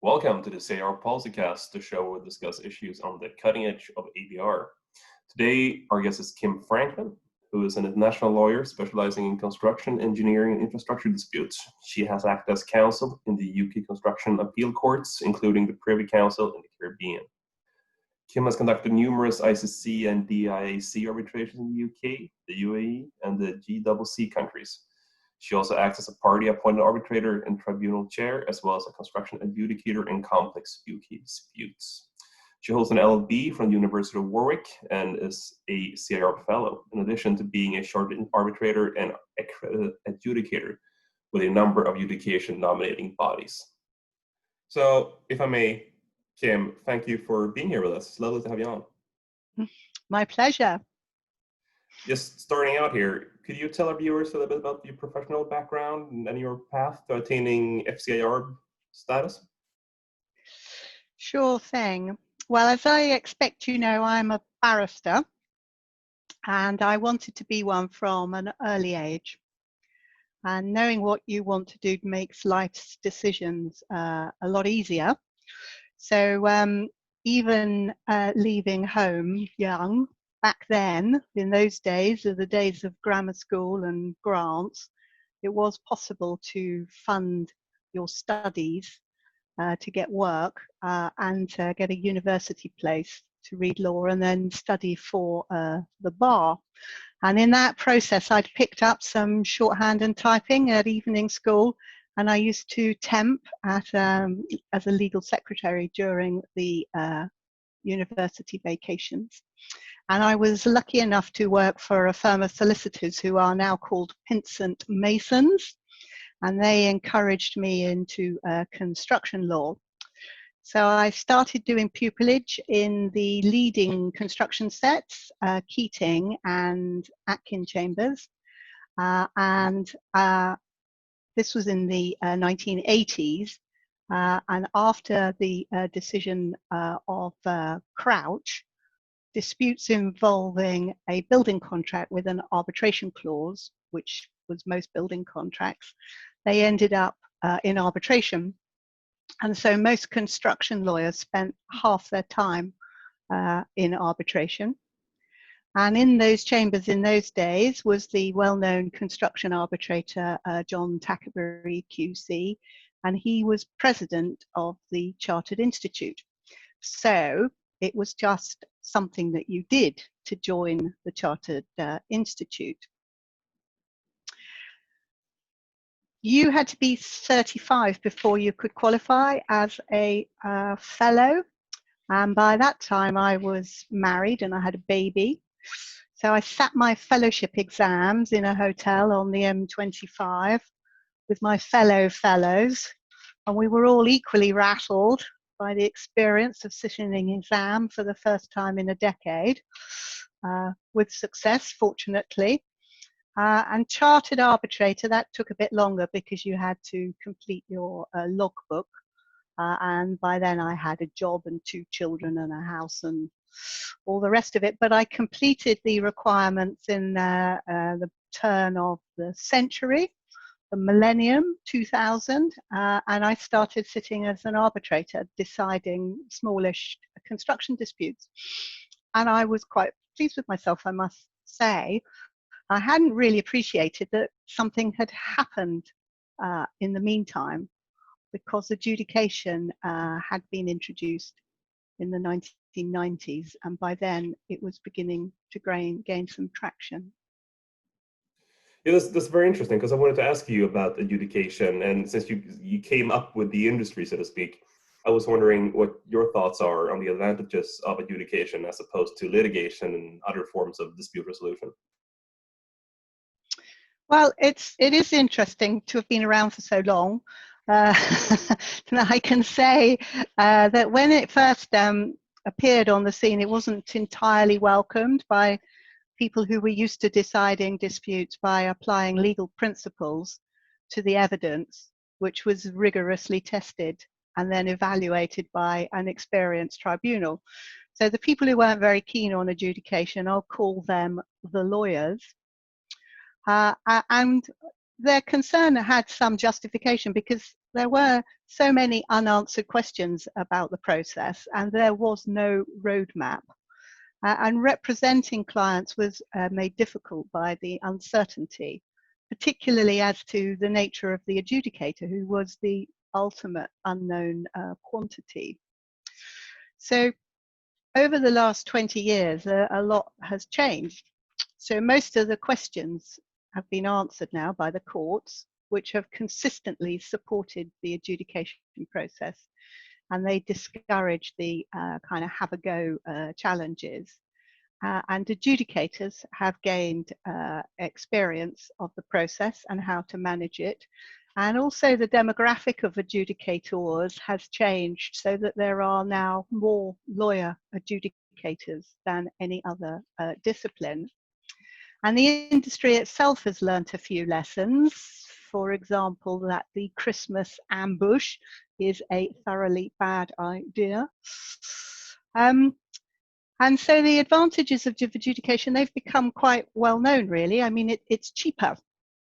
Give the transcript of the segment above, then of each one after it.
Welcome to the C.Arb PolicyCast, the show where we discuss issues on the cutting edge of ADR. Today, our guest is Kim Franklin, who is an international lawyer specializing in construction, engineering, and infrastructure disputes. She has acted as counsel in the UK construction appeal courts, including the Privy Council in the Caribbean. Kim has conducted numerous ICC and DIAC arbitrations in the UK, the UAE, and the GCC countries. She also acts as a party-appointed arbitrator and tribunal chair, as well as a construction adjudicator in complex UK disputes. She holds an LLB from the University of Warwick and is a CIArb fellow, in addition to being a chartered arbitrator and accredited adjudicator with a number of adjudication nominating bodies. So, if I may, Kim, thank you for being here with us. It's lovely to have you on. My pleasure. Just starting out here, could you tell our viewers a little bit about your professional background and your path to attaining FCIArb status? Sure thing. Well, as I expect you know, I'm a barrister, and I wanted to be one from an early age. And knowing what you want to do makes life's decisions a lot easier. So even leaving home young, back then, in those days, the days of grammar school and grants, it was possible to fund your studies to get work and to get a university place to read law and then study for the bar. And in that process, I'd picked up some shorthand and typing at evening school, and I used to temp at, as a legal secretary during the university vacations. And I was lucky enough to work for a firm of solicitors who are now called Pinsent Masons, and they encouraged me into construction law. So I started doing pupillage in the leading construction sets, Keating and Atkin Chambers, and this was in the 1980s. And after the decision of Crouch, disputes involving a building contract with an arbitration clause, which was most building contracts, they ended up in arbitration. And so most construction lawyers spent half their time in arbitration. And in those chambers in those days was the well-known construction arbitrator, John Tackerbury QC, and he was president of the Chartered Institute. So it was just something that you did to join the Chartered Institute. You had to be 35 before you could qualify as a fellow. And by that time I was married and I had a baby. So I sat my fellowship exams in a hotel on the M25 with my fellow fellows. And we were all equally rattled by the experience of sitting an exam for the first time in a decade, with success, fortunately. And chartered arbitrator, that took a bit longer because you had to complete your logbook. And by then I had a job and 2 children and a house and all the rest of it. But I completed the requirements in the turn of the century, the millennium, 2000, and I started sitting as an arbitrator, deciding smallish construction disputes. And I was quite pleased with myself, I must say. I hadn't really appreciated that something had happened in the meantime, because adjudication had been introduced in the 1990s, and by then it was beginning to gain some traction. Yeah, that's very interesting, because I wanted to ask you about adjudication, and since you came up with the industry, so to speak, I was wondering what your thoughts are on the advantages of adjudication as opposed to litigation and other forms of dispute resolution. Well, it is interesting to have been around for so long. I can say that when it first appeared on the scene, it wasn't entirely welcomed by people who were used to deciding disputes by applying legal principles to the evidence, which was rigorously tested and then evaluated by an experienced tribunal. So the people who weren't very keen on adjudication, I'll call them the lawyers. And their concern had some justification, because there were so many unanswered questions about the process, and there was no roadmap. And representing clients was made difficult by the uncertainty, particularly as to the nature of the adjudicator, who was the ultimate unknown quantity. So over the last 20 years, a lot has changed. So most of the questions have been answered now by the courts, which have consistently supported the adjudication process, and they discourage the kind of have a go challenges. And adjudicators have gained experience of the process and how to manage it. And also the demographic of adjudicators has changed so that there are now more lawyer adjudicators than any other discipline. And the industry itself has learnt a few lessons. For example, that the Christmas ambush is a thoroughly bad idea. And so the advantages of adjudication, they've become quite well known, really. I mean, it's cheaper.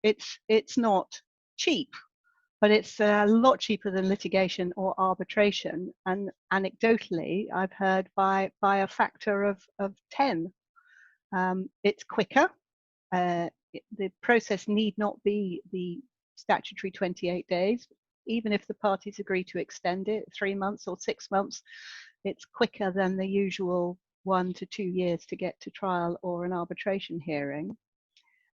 It's not cheap, but it's a lot cheaper than litigation or arbitration. And anecdotally, I've heard by a factor of 10. It's quicker. The process need not be the statutory 28 days. Even if the parties agree to extend it 3 months or 6 months, it's quicker than the usual 1 to 2 years to get to trial or an arbitration hearing.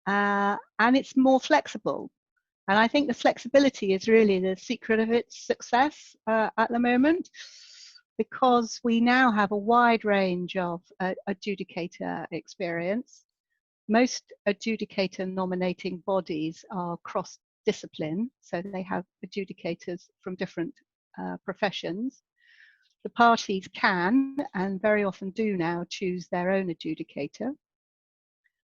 And it's more flexible. And I think the flexibility is really the secret of its success at the moment, because we now have a wide range of adjudicator experience. Most adjudicator nominating bodies are cross-discipline, so they have adjudicators from different professions. The parties can, and very often do now, choose their own adjudicator.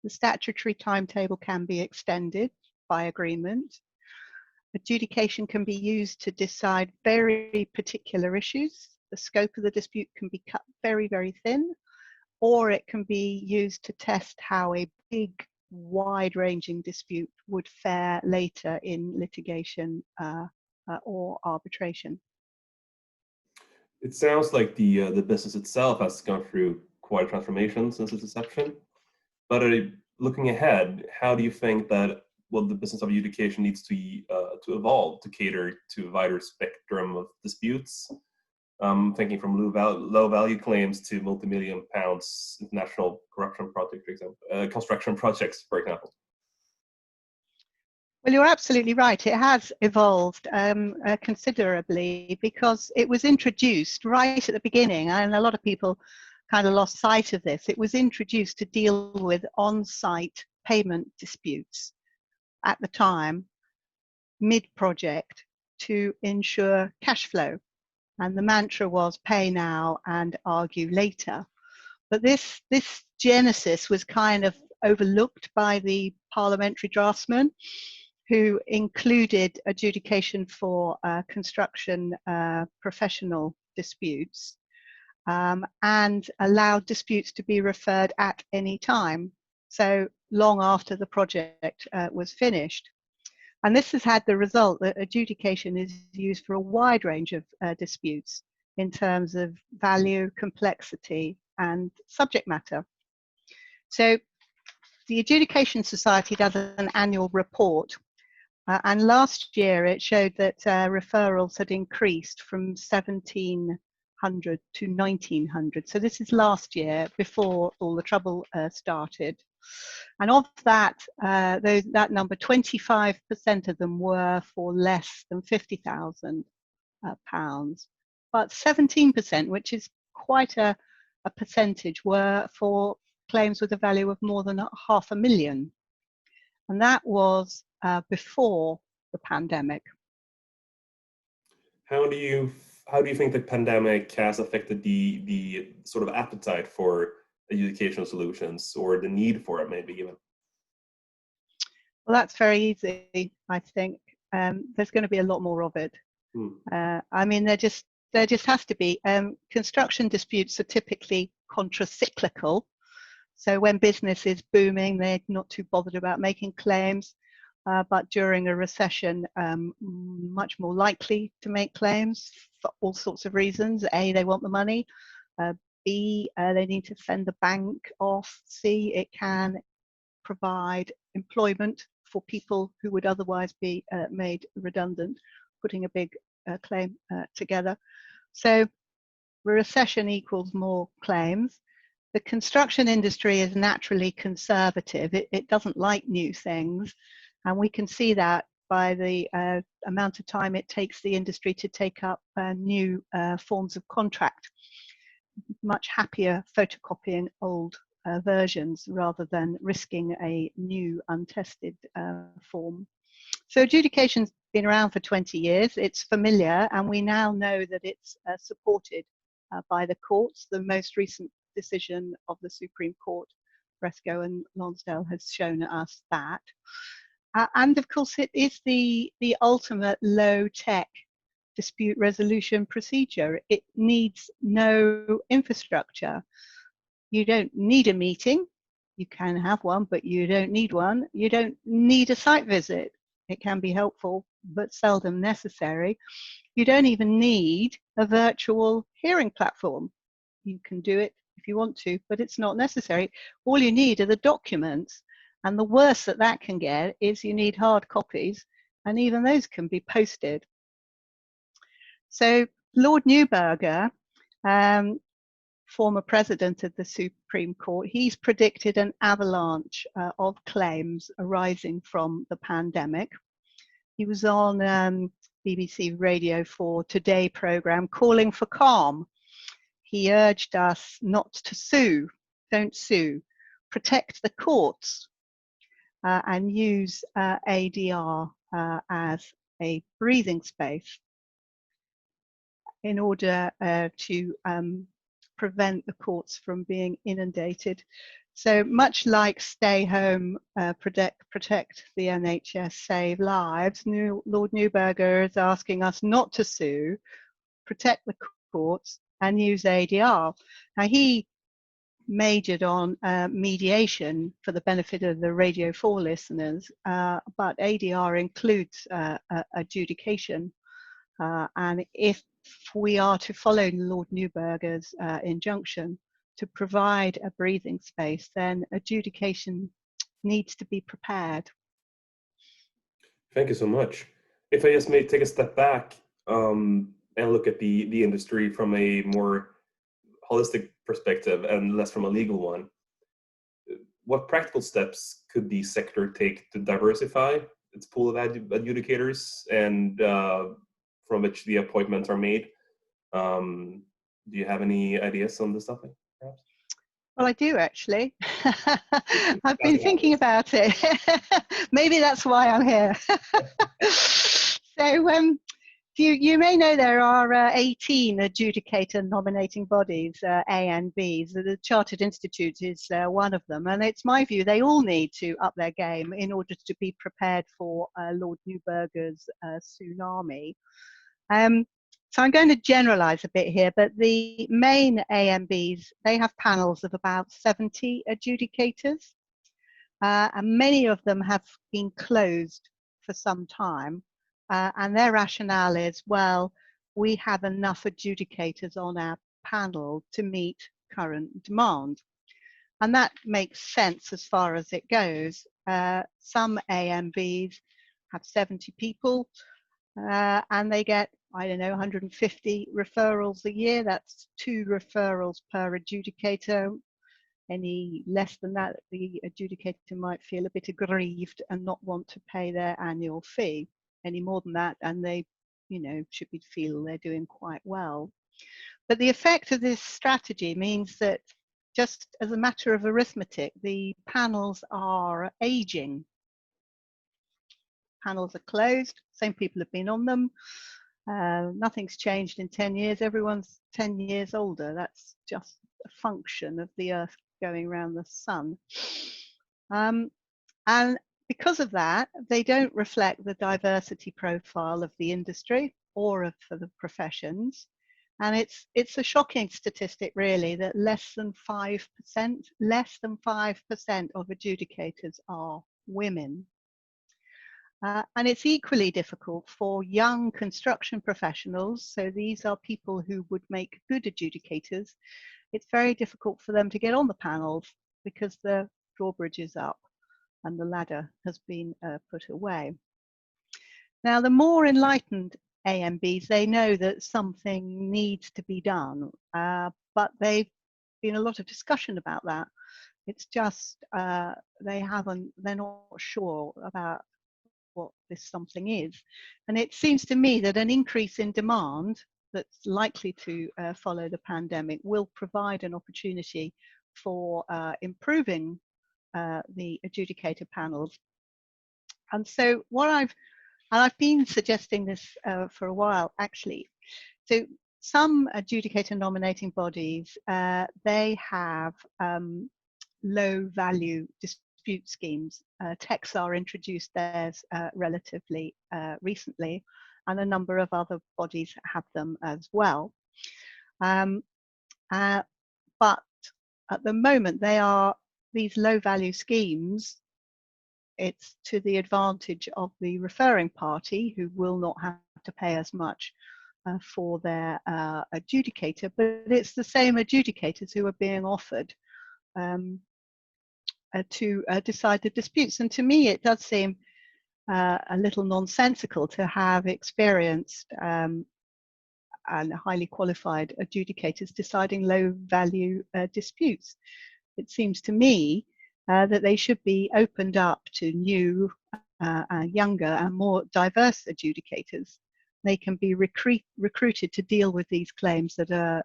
The statutory timetable can be extended by agreement. Adjudication can be used to decide very particular issues. The scope of the dispute can be cut very, very thin, or it can be used to test how a big, wide-ranging dispute would fare later in litigation or arbitration. It sounds like the business itself has gone through quite a transformation since its inception. But looking ahead, how do you think that the business of adjudication needs to evolve to cater to a wider spectrum of disputes? Thinking from low value claims to multi-million pounds international corruption project, for example, construction projects, for example. Well, you're absolutely right. It has evolved considerably, because it was introduced right at the beginning, and a lot of people kind of lost sight of this. It was introduced to deal with on-site payment disputes at the time, mid-project, to ensure cash flow. And the mantra was pay now and argue later. But this genesis was kind of overlooked by the parliamentary draftsman, who included adjudication for construction professional disputes, and allowed disputes to be referred at any time, so long after the project was finished. And this has had the result that adjudication is used for a wide range of disputes in terms of value, complexity, and subject matter. So the Adjudication Society does an annual report, and last year it showed that referrals had increased from 1,700 to 1,900. So this is last year, before all the trouble started. And of that, that number, 25% of them were for less than £50,000. But 17%, which is quite a percentage, were for claims with a value of more than £500,000. And that was before the pandemic. How do you think the pandemic has affected the sort of appetite for adjudication solutions, or the need for it, maybe even? Well, that's very easy, I think. There's going to be a lot more of it. I mean, there just has to be. Construction disputes are typically contracyclical. So when business is booming, they're not too bothered about making claims. but during a recession, much more likely to make claims for all sorts of reasons. A, they want the money. B, they need to fend the bank off. C, it can provide employment for people who would otherwise be made redundant, putting a big claim together. So recession equals more claims. The construction industry is naturally conservative. It doesn't like new things. And we can see that by the amount of time it takes the industry to take up new forms of contract. Much happier photocopying old versions rather than risking a new untested form. So adjudication's been around for 20 years. It's familiar, and we now know that it's supported by the courts. The most recent decision of the Supreme Court, Bresco and Lonsdale, has shown us that. And of course, it is the ultimate low-tech dispute resolution procedure. It needs no infrastructure. You don't need a meeting. You can have one, but you don't need one. You don't need a site visit. It can be helpful, but seldom necessary. You don't even need a virtual hearing platform. You can do it if you want to, but it's not necessary. All you need are the documents. And the worst that can get is you need hard copies, and even those can be posted. So Lord Neuberger, former president of the Supreme Court, he's predicted an avalanche of claims arising from the pandemic. He was on BBC Radio 4 Today programme calling for calm. He urged us not to sue, don't sue, protect the courts, and use ADR as a breathing space in order to prevent the courts from being inundated. So much like stay home, protect the NHS, save lives, Lord Neuberger is asking us not to sue, protect the courts, and use ADR. Now, he majored on mediation for the benefit of the Radio 4 listeners, but ADR includes adjudication. And if we are to follow Lord Neuberger's injunction to provide a breathing space, then adjudication needs to be prepared. Thank you so much. If I just may take a step back and look at the industry from a more holistic perspective and less from a legal one, what practical steps could the sector take to diversify its pool of adjudicators and from which the appointments are made? Do you have any ideas on this topic, perhaps? Well, I do actually. I've been thinking about it. Maybe that's why I'm here. So you may know there are 18 adjudicator nominating bodies, A and Bs. The Chartered Institute is one of them. And it's my view they all need to up their game in order to be prepared for Lord Neuberger's tsunami. So I'm going to generalize a bit here, but the main AMBs, they have panels of about 70 adjudicators, and many of them have been closed for some time, and their rationale is, well, we have enough adjudicators on our panel to meet current demand. And that makes sense as far as it goes. Some AMBs have 70 people, and they get, I don't know, 150 referrals a year. That's 2 referrals per adjudicator. Any less than that, the adjudicator might feel a bit aggrieved and not want to pay their annual fee. Any more than that, and they, should feel they're doing quite well. But the effect of this strategy means that, just as a matter of arithmetic, the panels are aging. Panels are closed, same people have been on them. Nothing's changed in 10 years. Everyone's 10 years older. That's just a function of the Earth going around the sun. And because of that, they don't reflect the diversity profile of the industry or of the professions. And it's a shocking statistic, really, that less than 5% of adjudicators are women. And it's equally difficult for young construction professionals. So these are people who would make good adjudicators. It's very difficult for them to get on the panels because the drawbridge is up and the ladder has been put away. Now, the more enlightened AMBs, they know that something needs to be done, but they've been a lot of discussion about that. It's just they're not sure about what this something is. And it seems to me that an increase in demand that's likely to follow the pandemic will provide an opportunity for improving the adjudicator panels. And so I've been suggesting this for a while, actually. So some adjudicator nominating bodies, they have low value dispute schemes. CIArb introduced theirs relatively recently, and a number of other bodies have them as well. But at the moment, these low value schemes. It's to the advantage of the referring party, who will not have to pay as much for their adjudicator, but it's the same adjudicators who are being offered to decide the disputes. And to me, it does seem a little nonsensical to have experienced and highly qualified adjudicators deciding low value disputes. It seems to me that they should be opened up to new, younger and more diverse adjudicators. They can be recruited to deal with these claims that are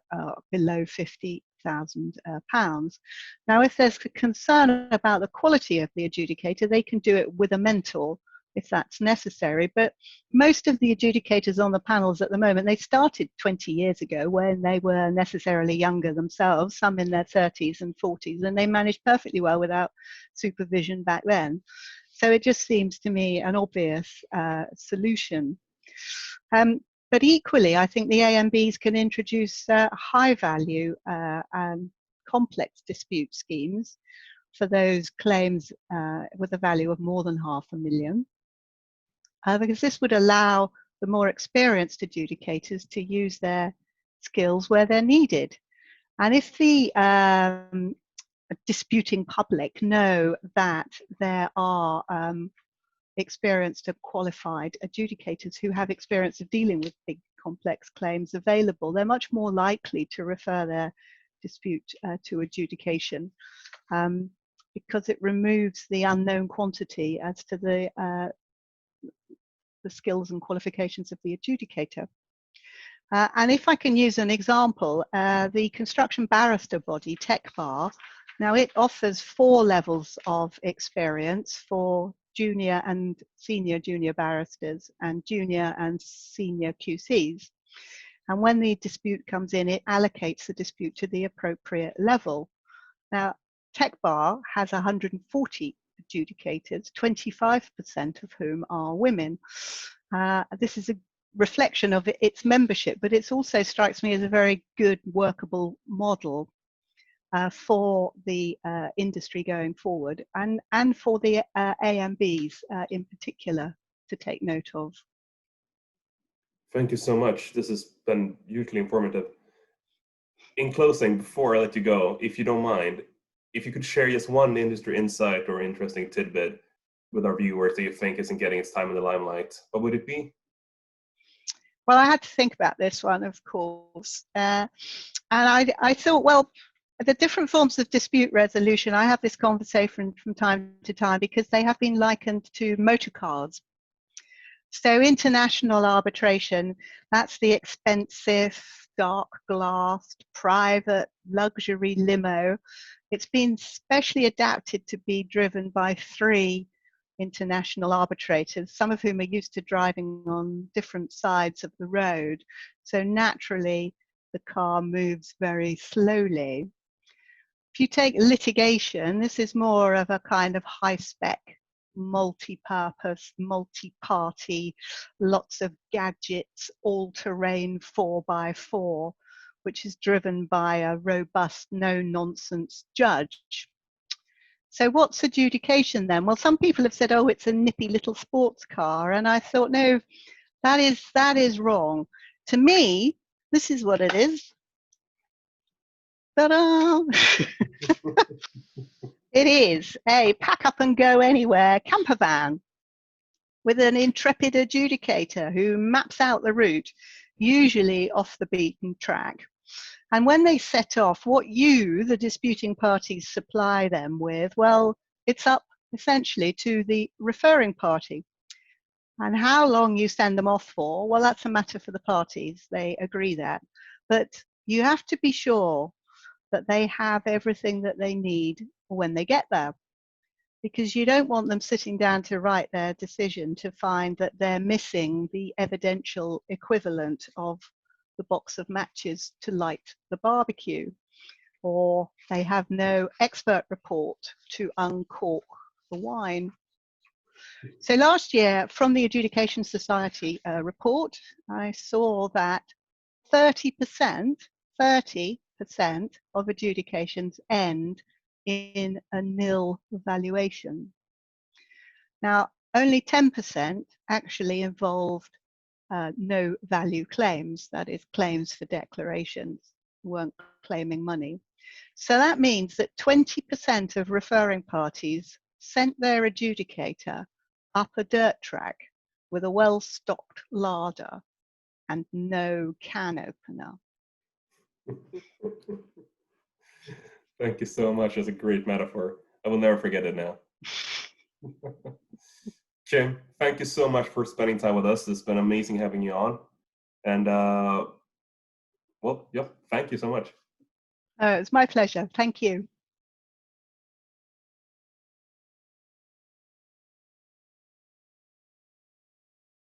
below £50,000. Now, if there's a concern about the quality of the adjudicator, they can do it with a mentor if that's necessary. But most of the adjudicators on the panels at the moment, they started 20 years ago when they were necessarily younger themselves, some in their 30s and 40s, and they managed perfectly well without supervision back then. So it just seems to me an obvious solution. But equally, I think the AMBs can introduce high value and complex dispute schemes for those claims with a value of more than £500,000. Because this would allow the more experienced adjudicators to use their skills where they're needed. And if the disputing public know that there are experienced and qualified adjudicators who have experience of dealing with big complex claims available, they're much more likely to refer their dispute to adjudication, because it removes the unknown quantity as to the skills and qualifications of the adjudicator. And if I can use an example, the construction barrister body, CIARb, now it offers 4 levels of experience for junior and senior junior barristers and junior and senior QCs. And when the dispute comes in, it allocates the dispute to the appropriate level. Now, CIARb has 140 adjudicators, 25% of whom are women. This is a reflection of its membership, but it also strikes me as a very good workable model for the industry going forward, and for the AMBs in particular to take note of. Thank you so much. This has been hugely informative. In closing, before I let you go, if you don't mind, if you could share just one industry insight or interesting tidbit with our viewers that you think isn't getting its time in the limelight, what would it be? Well, I had to think about this one, of course. And I thought, well, the different forms of dispute resolution, I have this conversation from time to time because they have been likened to motor cars. So international arbitration, that's the expensive, dark glassed, private luxury limo. It's been specially adapted to be driven by 3 international arbitrators, some of whom are used to driving on different sides of the road. So naturally, the car moves very slowly. If you take litigation, this is more of a kind of high-spec, multi-purpose, multi-party, lots of gadgets, all-terrain 4x4, which is driven by a robust, no-nonsense judge. So what's adjudication then? Well, some people have said, oh, it's a nippy little sports car. And I thought, no, that is wrong. To me, this is what it is. Ta-da! It is a pack up and go anywhere camper van with an intrepid adjudicator who maps out the route, usually off the beaten track. And when they set off, what you, the disputing parties, supply them with, well, it's up essentially to the referring party. And how long you send them off for, well, that's a matter for the parties. They agree that. But you have to be sure that they have everything that they need when they get there, because you don't want them sitting down to write their decision to find that they're missing the evidential equivalent of the box of matches to light the barbecue, or they have no expert report to uncork the wine. So last year, from the Adjudication Society report, I saw that 30% of adjudications end in a nil valuation. Now, only 10% actually involved no value claims, that is, claims for declarations, weren't claiming money. So that means that 20% of referring parties sent their adjudicator up a dirt track with a well-stocked larder and no can opener. Thank you so much. That's a great metaphor. I will never forget it now. Jim, thank you so much for spending time with us. It's been amazing having you on. And well, yep, thank you so much. It's my pleasure. Thank you.